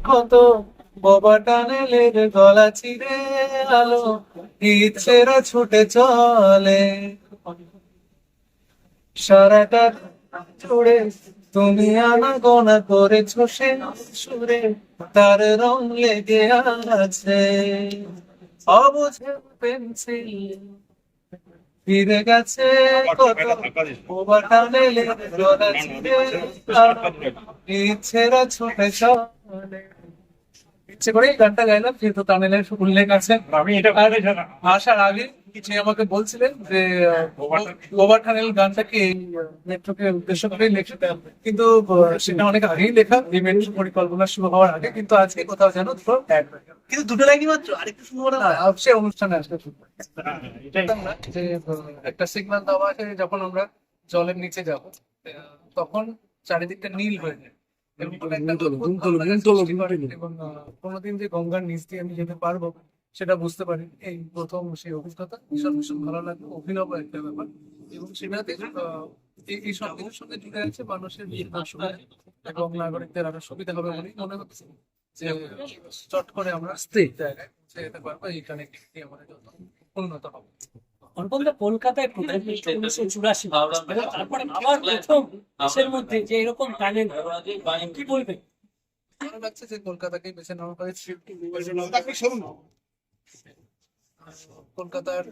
কত বোবা টানেলের গলা চিরে আলো ইচ্ছেরা ছুটে চলে সারাটা জুড়ে তুমি আনাগোনা করেছো সে সুরে তার রং লেগে আছে অবুঝে পেন্সিল ফিরে গেছে কত বোবা টানেলের গলা চিরে আলো ইচ্ছেরা ছুটে চলে ইচ্ছে করে এই গানটা গাইলাম যেহেতু টানেলের উল্লেখ আছে। আমি এটা আর আসার আগে সে আমাকে বলছিলেন যে গোবা টানেল গানটাকে মেট্রোকে উদ্দেশ্য করে লেখা, কিন্তু সেটা অনেক আগেই লেখা, এই মেট্রো পরিকল্পনা শুরু হওয়ার আগে, কিন্তু আজকে কোথাও যেন দুটো অ্যাড হয়ে গেল। কিন্তু দুটো লাইনই মাত্র, আরেকটু শুনবো না? সে অনুষ্ঠানে আসলে শুনবো। এটাই জানতাম না যে একটা সিগন্যাল দেওয়া আছে যখন আমরা জলের নিচে যাব তখন চারিদিকটা নীল হয়ে যায় এবং একটা অদ্ভুত ভালো লাগা সৃষ্টি করে। এবং কোনোদিন যে গঙ্গার নিচ দিয়ে আমি যেতে পারবো সেটা বুঝতে পারি, এই প্রথম সেই অভিজ্ঞতা। ভীষণ ভীষণ ভালো লাগলো, অভিনব একটা ব্যাপার। এবং সেটাতে এই সব কিছুর সঙ্গে জুড়ে আছে মানুষের বিভিন্ন সুবিধা এবং নাগরিকদের আরো সুবিধা হবে বলেই মনে হচ্ছে যে চট করে আমরা জায়গায় পৌঁছে যেতে পারবো, এই কানেক্টিভিটি আমাদের যত উন্নত হবে। অনুপমদা, কলকাতায় প্রথম 1984 তারপরে আবার প্রথম দেশের মধ্যে যে এরকম টানেল, কি বলবেন? ভালো লাগছে যে কলকাতাকেই বেছে নেওয়া হয়েছে। কলকাতার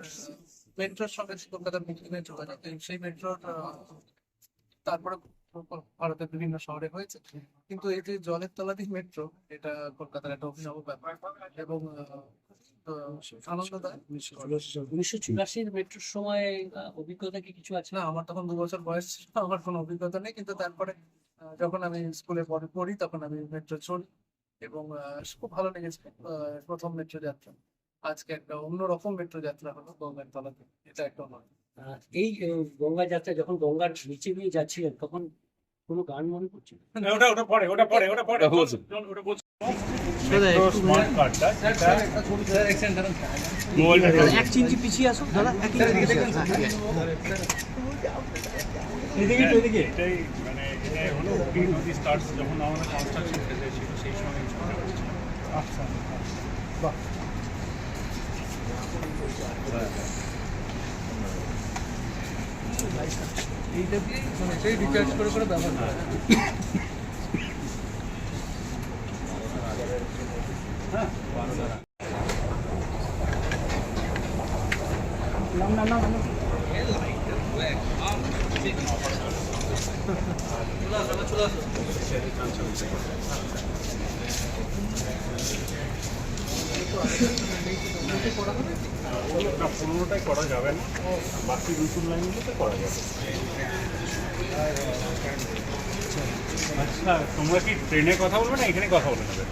মেট্রোর সঙ্গে কলকাতার বিভিন্ন যোগাযোগ, সেই মেট্রোর তারপরে ভারতের বিভিন্ন শহরে হয়েছে, কিন্তু এই যে জলের তলাধি মেট্রো, এটা কলকাতার একটা অভিনব ব্যাপার এবং আনন্দদায়ক। 1984 মেট্রোর সময় অভিজ্ঞতা কি কিছু আছে? না, আমার তখন 2 বছর বয়স ছিল, আমার কোনো অভিজ্ঞতা নেই, কিন্তু তারপরে যখন আমি স্কুলে পড়ি তখন আমি মেট্রো চড়ি এবং খুব ভালো লেগেছে। প্রথম মেট্রো যাত্রা, আজকে একটা অন্যরকম মেট্রো যাত্রা হলো গঙ্গার তলাতে, এটা একটা অন্য। এই গঙ্গা যাত্রা যখন গঙ্গার নিচে দিয়ে যাচ্ছিলেন তখন কোনো গান মনে পড়ছে? ওটা বলছি। স্মার্ট কার্ডটা মোবাইল এক চিনচি পিছিয়ে আসুন দাদা, এটাই মানে এটা হলো উডি নদী স্টার্টস যখন আমাদের কনস্ট্রাকশন ফেজে ছিল সেই সময় ছবিটা হয়েছিল। আচ্ছা, বাহ। এইটা দিয়ে মানে সেই রিচার্জ করে করে ব্যবহার করা যায়। না, 15টাই করা যাবে না, বাকি 2 লাইনগুলোতে করা যাবে। আচ্ছা, তোমরা কি ট্রেনে কথা বলবে না এখানে কথা বলে নেবে?